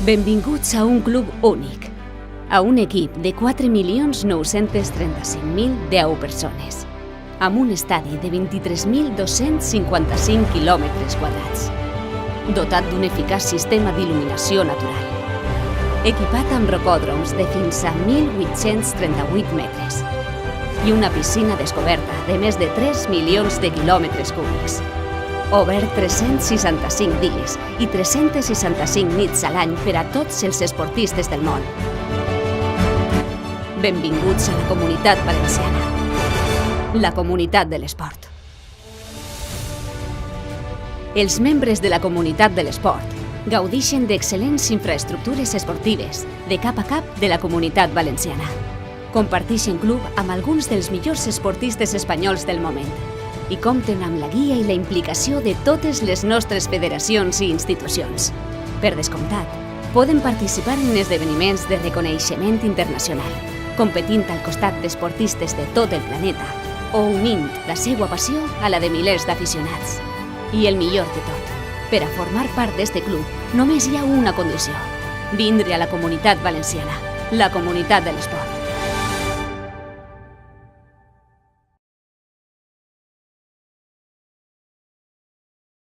Benvinguts a un club únic, a un equip de 4.935.010 persones, amb un estadi de 23.255 quilòmetres quadrats, dotat d'un eficaç sistema d'il·luminació natural, equipat amb rocòdroms de fins a 1.838 metres i una piscina descoberta de més de 3 milions de quilòmetres cúbics. Obert 365 dies i 365 nits a l'any per a tots els esportistes del món. Benvinguts a la Comunitat Valenciana, la comunitat de l'esport. Els membres de la comunitat de l'esport gaudeixen d'excel·lents infraestructures esportives de cap a cap de la Comunitat Valenciana. Comparteixen club amb alguns dels millors esportistes espanyols del moment i compten amb la guia i la implicació de totes les nostres federacions i institucions. Per descomptat, poden participar en esdeveniments de reconeixement internacional, competint al costat d'esportistes de tot el planeta o unint la seva passió a la de milers d'aficionats. I el millor de tot, per a formar part d'este club només hi ha una condició: vindre a la Comunitat Valenciana, la comunitat de l'esport.